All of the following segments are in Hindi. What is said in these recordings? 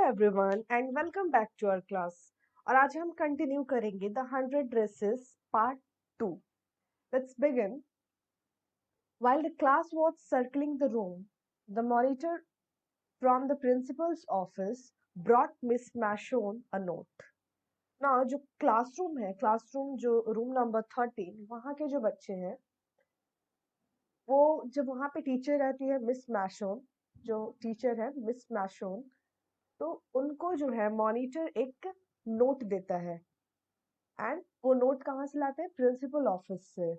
Everyone and welcome back to our class. और आज हम कंटिन्यू करेंगे the 100 dresses part 2। Let's begin. While the class was circling the room, the monitor from the principal's office brought Miss Mashon a note. ना जो क्लासरूम है, क्लासरूम जो रूम नंबर 13, वहाँ के जो बच्चे हैं, वो जब वहाँ पे टीचर रहती है मिस मैशोन, जो टीचर है मिस मैशोन, तो उनको जो है मॉनिटर एक नोट देता है। एंड वो नोट कहाँ से लाते हैं? प्रिंसिपल ऑफिस से।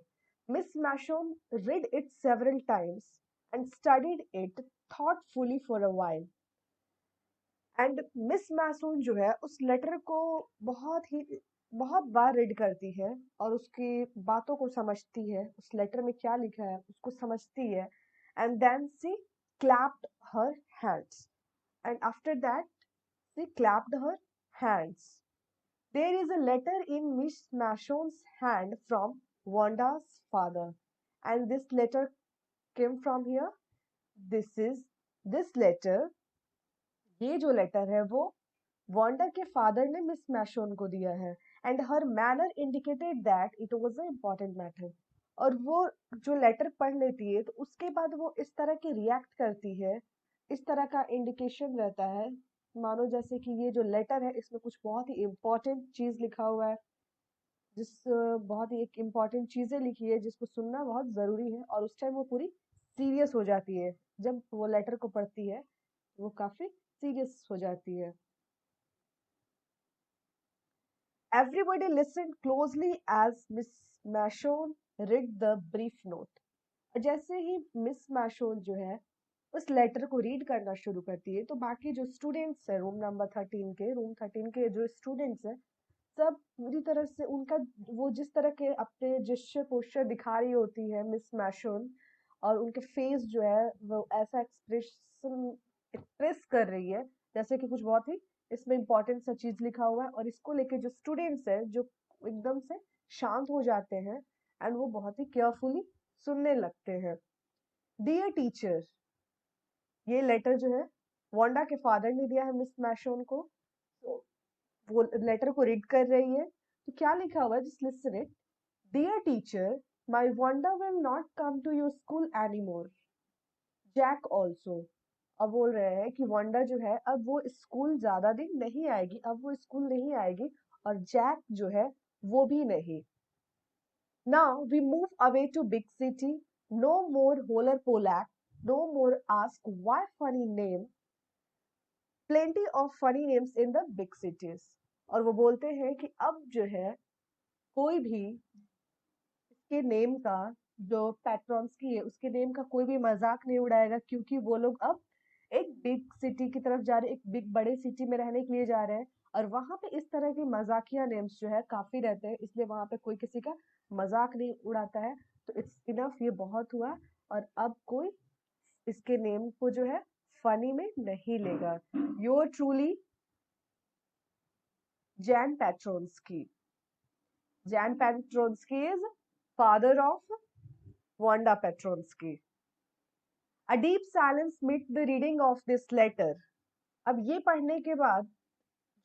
Miss Mason read it several times and studied it thoughtfully for a while. And miss Mason जो है उस लेटर को बहुत बार रीड करती है और उसकी बातों को समझती है, उस लेटर में क्या लिखा है उसको समझती है। And then she clapped her hands. And after that she clapped her hands. There is a letter in Miss Mashon's hand from Wanda's father. And this letter came from here. This letter, ये जो लेटर है वो वांडा के फादर ने मिस मैशोन को दिया है। And her manner indicated that it was a important matter. और वो जो लेटर पढ़ लेती है तो उसके बाद वो इस तरह की रिएक्ट करती है, इस तरह का इंडिकेशन रहता है मानो जैसे कि ये जो लेटर है इसमें कुछ बहुत ही इम्पोर्टेंट चीज लिखा हुआ है, बहुत ही एक इम्पोर्टेंट चीजें लिखी है जिसको सुनना बहुत जरूरी है। और उस टाइम वो पूरी सीरियस हो जाती है, जब वो लेटर को पढ़ती है वो काफी सीरियस हो जाती है। Everybody listened closely as Miss Mashon read the brief note. जैसे ही मिस मैशोन जो है उस लेटर को रीड करना शुरू करती है तो बाकी जो स्टूडेंट्स है रूम 13 के जो स्टूडेंट्स हैं सब पूरी तरह से उनका वो जिस तरह के अपने जेस्चर पोस्चर दिखा रही होती है मिस मैशोन, और उनके फेस जो है वो ऐसा एक्सप्रेस कर रही है जैसे कि कुछ बहुत ही इसमें इंपॉर्टेंट सा चीज लिखा हुआ है। और इसको लेके जो स्टूडेंट्स हैं जो एकदम से शांत हो जाते हैं एंड वो बहुत ही केयरफुली सुनने लगते हैं। डियर टीचर, ये लेटर जो है वांडा के फादर ने दिया है मिस मैशोन को। तो वो लेटर को रीड कर रही है तो क्या लिखा हुआ है, just listen it. Dear teacher, my Wanda will not come to your school anymore. Jack also. अब बोल रहे हैं कि वांडा जो है अब वो स्कूल ज्यादा दिन नहीं आएगी, अब वो स्कूल नहीं आएगी, और जैक जो है वो भी नहीं। Now we move away to big city. No more holler polak. No more ask why funny name. Plenty of funny names in the big cities. और वो बोलते हैं कि अब जो है कोई भी इसके नेम का, जो पैट्रॉन्स की है उसके नेम का कोई भी मजाक नहीं उड़ाएगा, क्योंकि वो लोग अब एक बिग सिटी की तरफ जा रहे हैं, एक बिग बड़े सिटी में रहने के लिए जा रहे हैं। और वहां पे इस तरह के मजाकिया नेम्स जो है काफी रहते हैं, इसलिए वहां पे कोई किसी का मजाक नहीं उड़ाता है। तो इट्स इनफ, ये बहुत हुआ। और अब कोई इसके नेम को जो है फनी में नहीं लेगा। Your truly Jan Petronski. Jan Petronski is father of Wanda Petronski. A deep silence met the reading of this letter. अब ये पढ़ने के बाद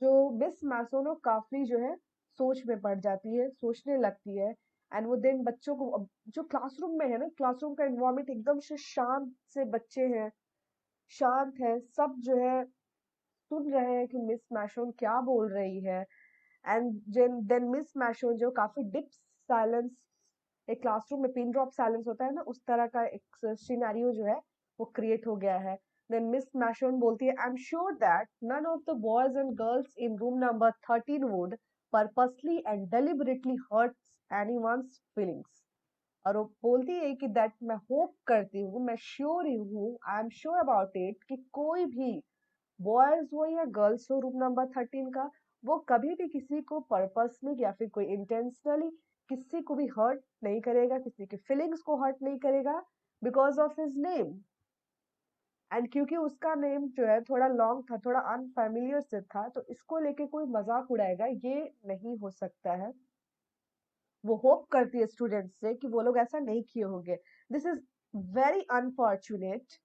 जो मिस मैसोनो काफी जो है सोच में पड़ जाती है, सोचने लगती है। एंड वो दिन बच्चों को जो क्लासरूम में है ना, क्लासरूम का एनवायरनमेंट एकदम से शांत से बच्चे हैं, शांत है, सब जो है सुन रहे हैं कि मिस मैशोन क्या बोल रही है। एंड देन मिस मैशोन जो काफी डिप साइलेंस, एक क्लासरूम में पिन ड्रॉप साइलेंस होता है ना, उस तरह का एक सिनेरियो जो है वो क्रिएट हो गया है। देन मिस मैशोन बोलती है, I am sure that none of the boys and girls in room number 13 would purposely and deliberately hurt anyone's feelings. और वो बोलती है कि दैट मैं होप करती हूँ, मैं श्योर ही हूँ, आई एम श्योर अबाउट इट, कि कोई भी बॉयज हो या गर्ल्स हो रूम नंबर 13 का, वो कभी भी किसी को पर्पसली या फिर कोई इंटेंशनली किसी को भी हर्ट नहीं करेगा, किसी के फीलिंग्स को हर्ट नहीं करेगा, because of his name. And क्योंकि उसका नेम जो है थोड़ा लॉन्ग था, थोड़ा अनफैमिलियर से था, तो इसको लेके कोई मजाक उड़ाएगा ये नहीं हो सकता है। वो होप करती है स्टूडेंट्स से कि वो लोग ऐसा नहीं किए होंगे। This is very unfortunate,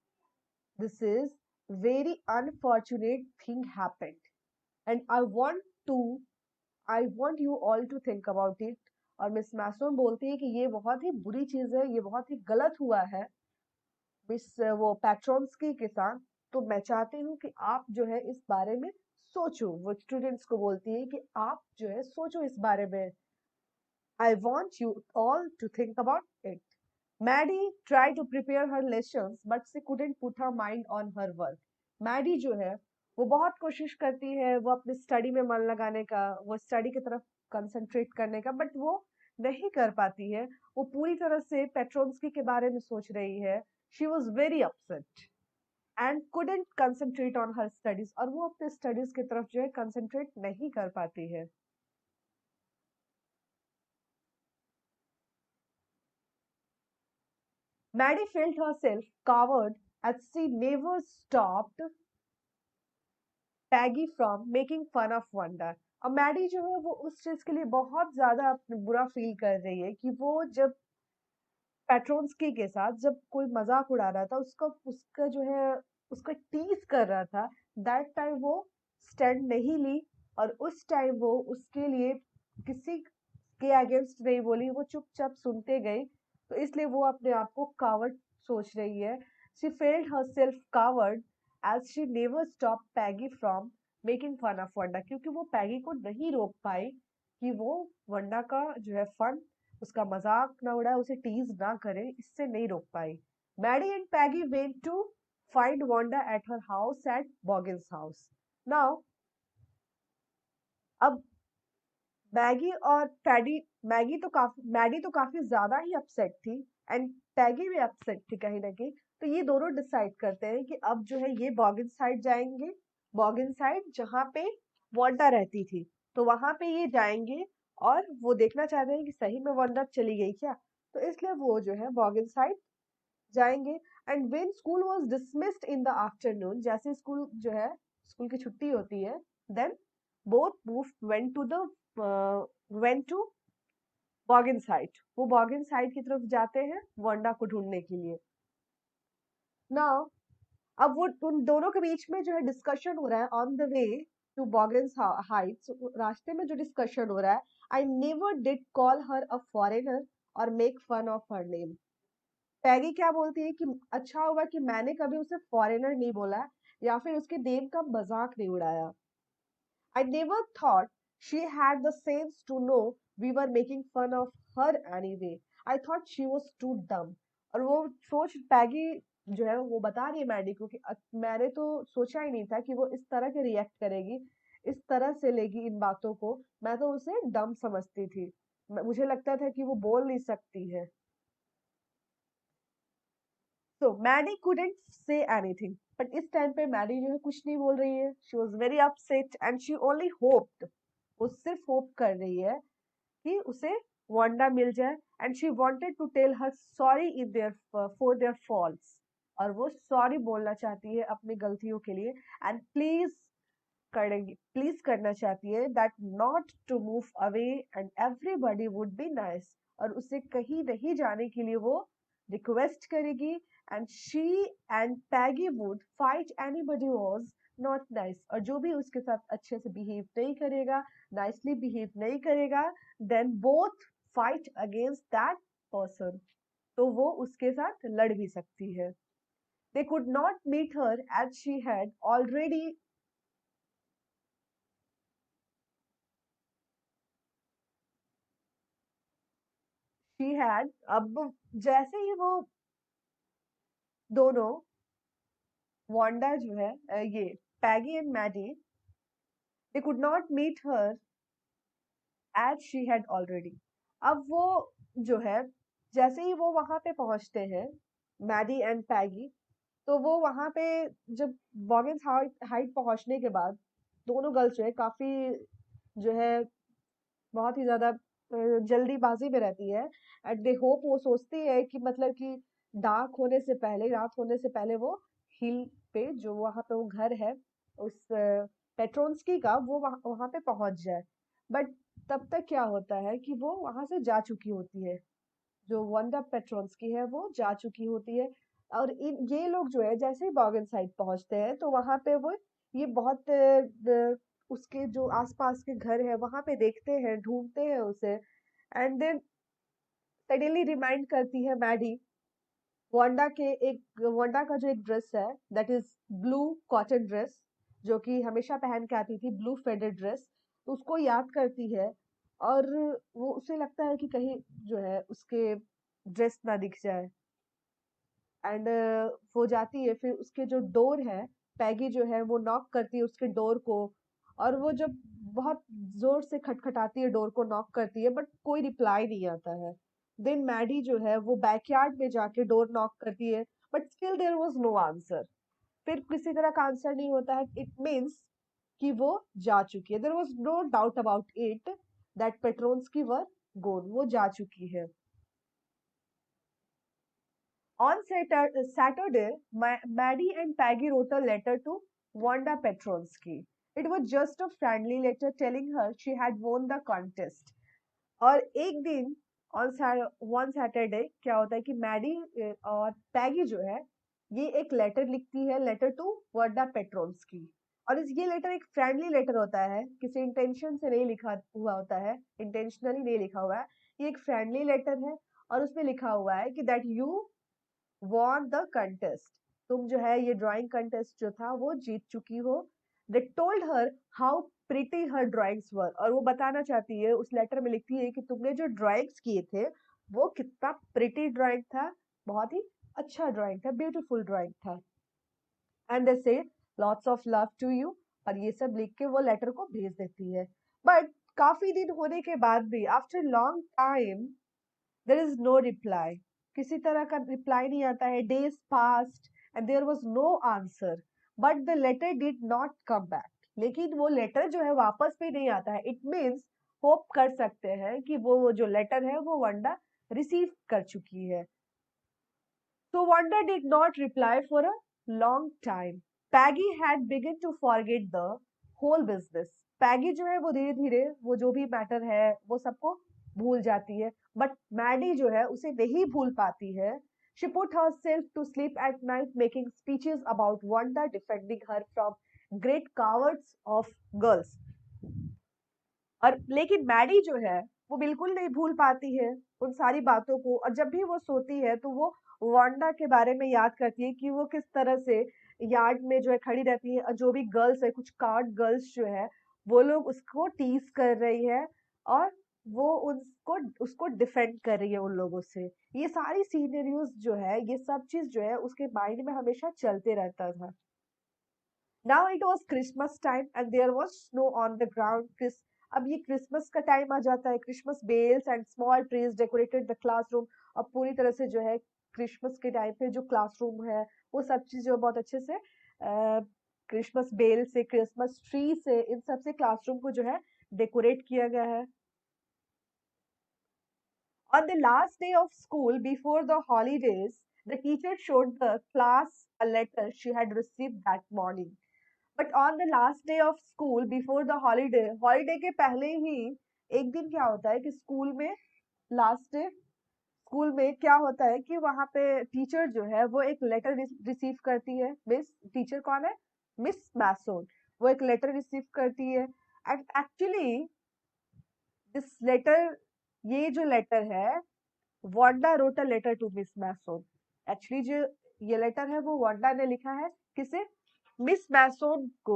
this is very unfortunate thing happened, and I want you all to think about it. और मिस मैसोन बोलती है कि ये बहुत ही बुरी चीज है, ये बहुत ही गलत हुआ है मिस वो पैट्रॉन्स्की के साथ। तो मैं चाहती हूँ कि आप जो है इस बारे में सोचो। वो स्टूडेंट्स को बोलती है कि आप जो है सोचो इस बारे में। I want you all to think about it. Maddie tried to prepare her lessons, but she couldn't put her mind on her work. Maddie जो है वो बहुत कोशिश करती है वो अपने स्टडी में मन लगाने का, वो स्टडी की तरफ कंसंट्रेट करने का, बट वो नहीं कर पाती है। वो पूरी तरह से पेट्रोन्स्की के बारे में सोच रही है। She was very upset and couldn't concentrate on her studies, और वो अपने स्टडीज की तरफ जो है कंसंट्रेट नहीं कर पाती है। Maddie felt herself coward as she never stopped Peggy from making fun of Wanda. अब मैडी जो है वो उस चीज के लिए बहुत ज्यादा बुरा फील कर रही है कि वो जब पेट्रोन्स्की के साथ जब कोई मजाक उड़ा रहा था, उसका उसका जो है उसका टीज कर रहा था, दैट टाइम वो स्टैंड नहीं ली, और उस टाइम वो उसके लिए किसी के अगेंस्ट नहीं बोली, वो चुपचाप सुनते गई। तो इसलिए वो अपने आप को कावर्ड सोच रही है। She failed herself coward as she never stopped Peggy from making fun of Wanda, क्योंकि वो पैगी को नहीं रोक पाई कि वो वंडा का जो है फन, उसका मजाक ना उड़ाए, उसे टीज ना करे, इससे नहीं रोक पाई। Maddie and Peggy went to find Wanda at her house at Boggin's house. Now, अब मैगी तो काफी ज्यादा ही अपसेट थी, एंड पैगी भी अपसेट थी कहीं ना कहीं। तो ये दोनों डिसाइड करते हैं कि अब जो है ये बॉगिन साइड जाएंगे, बॉगिन साइड जहाँ पे वांडा रहती थी, तो वहां पे ये जाएंगे, और वो देखना चाहते हैं कि सही में वांडा चली गई क्या। तो इसलिए वो जो है बॉगिन साइड जाएंगे। And when school was dismissed in the afternoon, जैसे स्कूल जो है स्कूल की छुट्टी होती है, then both move went to Boggin side. वो बॉगिन साइड की तरफ जाते हैं वांडा को ढूंढने के लिए। नाउ अब वो उन दोनों के बीच में जो है डिस्कशन हो रहा है on the way to Boggins Heights. रास्ते में जो डिस्कशन हो रहा है, I never did call her a foreigner or make fun of her name. Peggy क्या बोलती है कि अच्छा होगा कि मैंने कभी उसे फॉरेनर नहीं बोला या फिर उसके नेम का मजाक नहीं उड़ाया। I never thought she had the sense to know we were making fun of her anyway. I thought she was too dumb. और वो सोच पैगी जो है वो बता रही है मैडी को कि मैंने तो सोचा ही नहीं था कि वो इस तरह के रिएक्ट करेगी, इस तरह से लेगी इन बातों को। मैं तो उसे डम समझती थी, मुझे लगता था कि वो बोल नहीं सकती है। So Maddie couldn't say anything. But इस टाइम पे मैडी जो है कुछ नहीं बोल रही है। She was very upset and she only hoped. वो सिर्फ होप कर रही है कि उसे वांडा मिल जाए, and she wanted to tell her sorry in their for their faults. और वो सॉरी बोलना चाहती है अपनी गलतियों के लिए, एंड प्लीज करना चाहती है that not to move away and everybody would be nice. और उसे कहीं नहीं जाने के लिए वो रिक्वेस्ट करेगी, and she and Peggy would fight anybody was not nice. और जो भी उसके साथ अच्छे से बिहेव नहीं करेगा, नाइसली बिहेव नहीं करेगा, then both fight against that person. तो वो उसके साथ लड़ भी सकती है। They could not meet her as she had अब जैसे ही वो दोनों वांडा जो है ये Peggy and Maddie, they could not meet her as she had already। अब वो जो है जैसे ही वो वहां पे पहुंचते हैं मैडी एंड पैगी, तो वो वहां पे जब बॉगिंस हाइट पहुंचने के बाद दोनों गर्ल्स जो है काफी जो है बहुत ही ज्यादा जल्दीबाजी में रहती है। एट दे होप, वो सोचती है कि मतलब कि रात होने से पहले वो हिल पे जो वहां पे वो घर है उस पेट्रोन्स्की का, वो वहां पे पहुंच जाए। बट तब तक क्या होता है कि वो वहां से जा चुकी होती है, जो वंडा पेट्रोन्स्की है वो जा चुकी होती है। और इन ये लोग जो है जैसे ही बॉगन साइड पहुंचते हैं तो वहां पे वो ये बहुत उसके जो आसपास के घर है वहां पे देखते हैं, ढूंढते हैं उसे। एंड देन सडनली रिमाइंड करती है मैडी वांडा का जो एक ड्रेस है, that is blue cotton dress, जो कि हमेशा पहन के आती थी, ब्लू फेडेड ड्रेस। तो उसको याद करती है और वो उसे लगता है कि कहीं जो है उसके ड्रेस ना दिख जाए। एंड वो जाती है, फिर उसके जो डोर है, पैगी जो है वो नॉक करती है उसके डोर को। और वो जब बहुत जोर से खटखटाती है डोर को, नॉक करती है, बट कोई रिप्लाई नहीं आता है। देन मैडी जो है वो बैकयार्ड में जाके डोर नॉक करती है, but still there was no answer. फिर किसी तरह का आंसर नहीं होता है, इट मीन्स कि वो जा चुकी है। There was no doubt about it that Petronskis were गोन, वो जा चुकी है। On Saturday, Maddie and Peggy wrote a letter to Wanda Petronsky. It was just a friendly letter telling her she had won the contest. और एक दिन वन सैटरडे क्या होता है कि मैडी और पैगी जो है ये एक लेटर लिखती है, लेटर टू वर्डा पेट्रोन्स की। और ये लेटर एक फ्रेंडली लेटर होता है, किसी इंटेंशन से नहीं लिखा हुआ होता है, इंटेंशनली नहीं लिखा हुआ है। ये एक फ्रेंडली लेटर है और उसमें लिखा हुआ है कि that you won the contest, तुम जो है ये ड्राइंग कंटेस्ट जो था वो जीत चुकी हो। They told her how pretty her drawings were, और वो बताना चाहती है, उस लेटर में लिखती है कि तुमने जो ड्राइंग्स किए थे वो कितना प्रिटी ड्राइंग था, बहुत ही अच्छा ड्राइंग था, ब्यूटीफुल ड्राइंग था। And they say lots of love to you, और ये सब लिख के वो लेटर को भेज देती है। बट काफी दिन होने के बाद भी, after long time, there is no reply, किसी तरह का रिप्लाई नहीं आता है। days passed and there was no answer, but the letter did not come back, लेकिन वो लेटर जो है वापस भी नहीं आता है। इट मीन्स होप कर सकते हैं कि वो जो लेटर है वो वंडा रिसीव कर चुकी है। So Wanda did not reply for a long time. Peggy had begun to forget the whole business. Peggy जो है वो धीरे धीरे वो जो भी मैटर है वो सबको भूल जाती है, बट मैडी जो है उसे नहीं भूल पाती है। She put herself to sleep at night making speeches about Wanda defending her from great cowards of girls. और लेकिन मैडी जो है वो बिल्कुल नहीं भूल पाती है उन सारी बातों को, और जब भी वो सोती है तो वो वांडा के बारे में याद करती है कि वो किस तरह से यार्ड में जो है खड़ी रहती है, और जो भी गर्ल्स है, कुछ कार्ड गर्ल्स जो है वो लोग उसको टीज कर रही है, और वो उसको उसको डिफेंड कर रही है उन लोगों से। ये सारी सीनरियोज जो है, ये सब चीज जो है उसके माइंड में हमेशा चलते रहता था। Now it was Christmas time and there was snow on the ground. अब ये क्रिसमस का टाइम आ जाता है, Christmas bells and small trees decorated the classroom. अब पूरी तरह से जो है क्रिसमस के टाइम पे जो क्लासरूम है वो सब चीज जो बहुत अच्छे से क्रिसमस बेल से, क्रिसमस ट्री से, इन सब से क्लासरूम को जो है डेकोरेट किया गया है। On the last day of school before the holidays, the teacher showed the class a letter she had received that morning. But on the last day of school before the holiday, holiday के पहले ही एक दिन क्या होता है कि स्कूल में लास्ट डे, स्कूल में क्या होता है कि वहां पे टीचर जो है वो एक लेटर रिसीव करती है। मिस टीचर कौन है? Miss mason. वो एक लेटर रिसीव करती है एंड एक्चुअली दिस लेटर, ये जो लेटर है, Wanda wrote a letter to Miss Mason. Actually जो ये लेटर है वो वांडा ने लिखा है, किसे? मिस मैसोन को।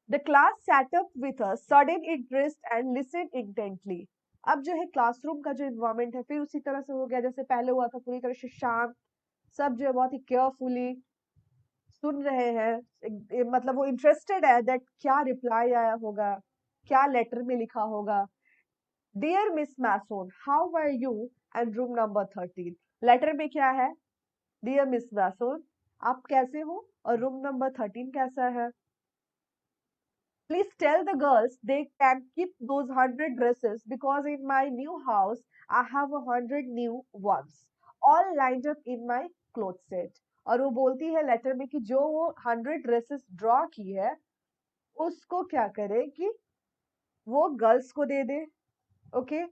The class sat up with a sudden interest and listened intently. अब जो है क्लासरूम का जो इन्वायरमेंट है फिर उसी तरह से हो गया जैसे पहले हुआ था, पूरी तरह से शांत। सब जो है बहुत ही केयरफुली सुन रहे हैं, मतलब वो इंटरेस्टेड है दैट क्या रिप्लाई आया होगा, क्या लेटर में लिखा होगा। Dear Miss Mason, how are you and room number 13। Letter में क्या है? डियर मिस मैसोन, आप कैसे हो और रूम नंबर 13 कैसा है? Please tell the girls they can keep those 100 dresses because in my new house I have 100 new ones all lined up in my cloth set. और वो बोलती है लेटर में कि जो वो 100 ड्रेसेस ड्रॉ की है उसको क्या करे कि वो गर्ल्स को दे दे। ओके,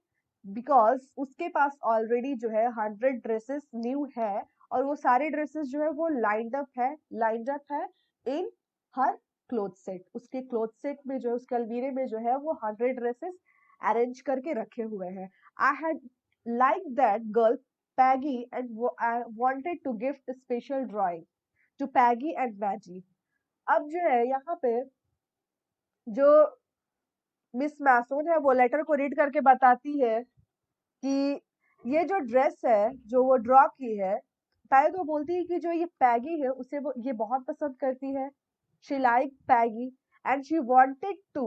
बिकॉज उसके पास ऑलरेडी जो है 100 ड्रेसेस न्यू है और वो सारी ड्रेसेस जो है वो लाइंड अप है इन हर क्लोथ सेट। उसके क्लोथ सेट में जो है, उसके अलमीरे में जो है वो 100 ड्रेसेस अरेंज करके रखे हुए हैं। I had like that girl Peggy and I wanted to gift special drawing to Peggy and Maddie. अब जो है यहाँ पे जो मिस मैसोन है वो लेटर को रीड करके बताती है कि ये जो ड्रेस है जो वो ड्रॉ की है, पहले तो बोलती है कि जो ये पैगी है उसे वो ये बहुत पसंद करती है। She like Peggy and she wanted to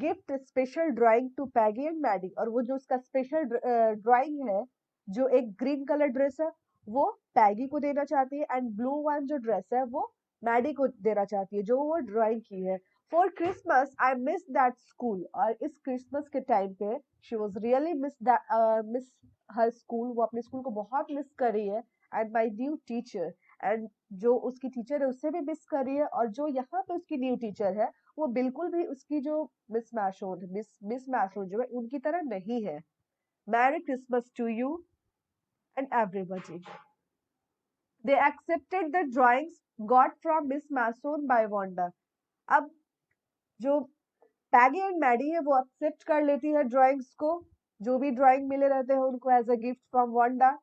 gift special drawing to Peggy and Maddie. और वो जो उसका स्पेशल ड्राइंग है, जो एक ग्रीन कलर ड्रेस है, वो पैगी को देना चाहती है एंड ब्लू वन जो ड्रेस है वो मैडी को देना चाहती है जो वो ड्राइंग की है। For Christmas I miss that school. और इस क्रिसमस के टाइम पे she was really miss her school. वो अपने स्कूल को बहुत मिस कर रही है and my new teacher, and जो उसकी टीचर है उससे भी मिस कर रही है। और जो यहाँ पे उसकी न्यू टीचर है वो बिल्कुल भी उसकी जो मिस मैशोन जो है उनकी तरह नहीं है। Merry Christmas to you and everybody. They accepted the drawings got from miss Mason by Wanda. अब जो पैगी एंड मैडी है वो एक्सेप्ट कर लेती है ड्राइंग्स को, जो भी ड्राइंग मिले रहते हैं उनको as a gift from Wanda.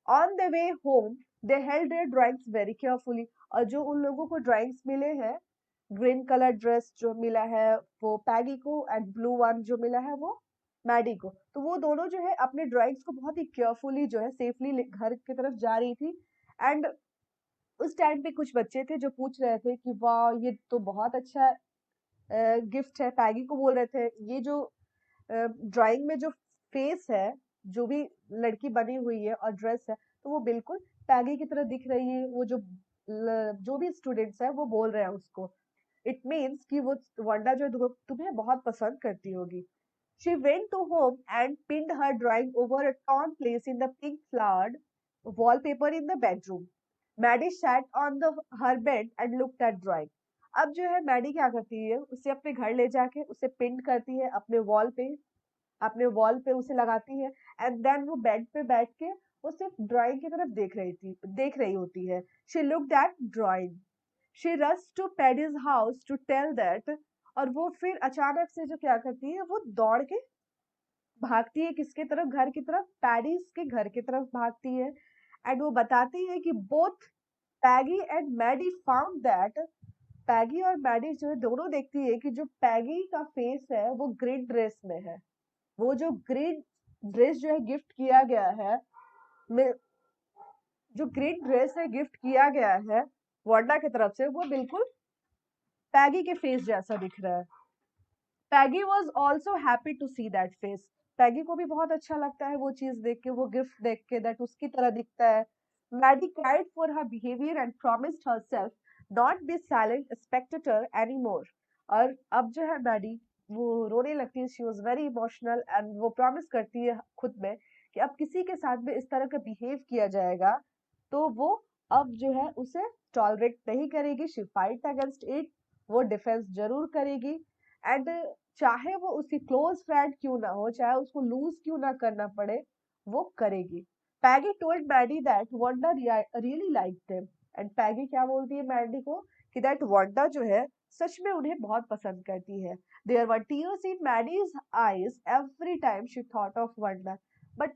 On the way home they held their drawings very carefully. और जो उन लोगों को ड्राइंग्स मिले हैं, ग्रीन कलर ड्रेस जो मिला है वो पैगी को एंड ब्लू वन जो मिला है वो मैडी को, तो वो दोनों जो है अपने ड्राइंग्स को बहुत ही केयरफुली जो है सेफली घर की तरफ जा रही थी। एंड उस टाइम पे कुछ बच्चे थे जो पूछ रहे थे कि वाह ये तो बहुत अच्छा गिफ्ट है। पैगी को बोल रहे थे ये जो ड्राइंग में जो फेस है, जो भी लड़की बनी हुई है और ड्रेस है, तो वो बिल्कुल पैगी की तरह दिख रही है। वो जो भी स्टूडेंट्स है वो बोल रहे हैं उसको। इट मीन्स कि वो वंडा जो है तुम्हें बहुत पसंद करती होगी। She went to home and pinned her drawing over a torn place in the pink flowered wallpaper in the bedroom. Maddie sat on her bed and looked at drawing. अब जो है मैडी क्या करती है, उसे अपने घर ले जाके उसे पिन करती है अपने वॉल पे उसे लगाती है एंड देन वो बेड पे बैठ के वो सिर्फ ड्राइंग की तरफ देख रही होती है। She looked at drawing. She rush to Paddy's house to tell that. और वो फिर अचानक से जो क्या करती है, वो दौड़ के भागती है किसके तरफ, घर की तरफ, पैडीज के घर की तरफ भागती है। एंड वो बताती है कि both Peggy and Maddie found that. Peggy और मैडी जो है दोनों देखती है कि जो पैगी का फेस है वो ग्रीन ड्रेस में है। वो जो ग्रीन ड्रेस जो है गिफ्ट किया गया है, जो ग्रीन ड्रेस है गिफ्ट किया गया है वांडा की तरफ से, वो बिल्कुल पैगी के फेस जैसा दिख रहा है। Peggy was also happy to see that face. Peggy को भी बहुत अच्छा लगता है वो चीज देख के, वो गिफ्ट देख के, दैट उसकी तरह दिखता है। Maddie cried for her behaviour and promised herself not be silent spectator anymore. और अब जो है मैडी वो रोने लगती है। She was very emotional and वो प्रॉमिस करती है खुद में कि अब किसी के साथ भी इस तरह का बिहेव किया जाएगा तो वो अब जो है उसे टॉलरेट नहीं करेगी। She fight against it. वो डिफेंस जरूर करेगी एंड चाहे वो उसकी क्लोज फ्रेंड क्यों ना हो, चाहे उसको लूज क्यों ना करना पड़े, वो करेगी। Peggy told Maddie that Wanda really liked him. And Peggy क्या बोलती है मैडी को कि दैट वंडा जो है सच में उन्हें बहुत पसंद करती है। There were tears in Maddie's eyes every time she thought of Wanda. But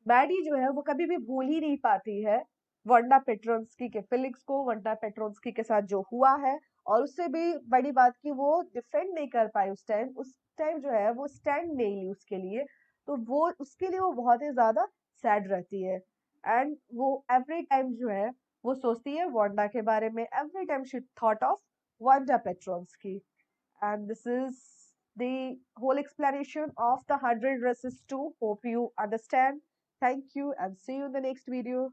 Maddie जो है वो कभी भी भूल ही नहीं पाती है वंडा पेट्रोन्स्की के फीलिंग्स को, वंडा पेट्रोन्स्की के साथ जो हुआ है। और उससे भी बड़ी बात कि वो डिफेंड नहीं कर पाई उस टाइम जो है वो स्टैंड नहीं ली उसके लिए, तो वो उसके लिए वो बहुत ही ज्यादा सैड रहती है। एंड वो एवरी टाइम जो है वो सोचती है वांडा के बारे में। Every time she thought of Wanda Petronski. And this is the whole explanation of the 100 dresses 2. Hope you understand. Thank you and see you in the next video.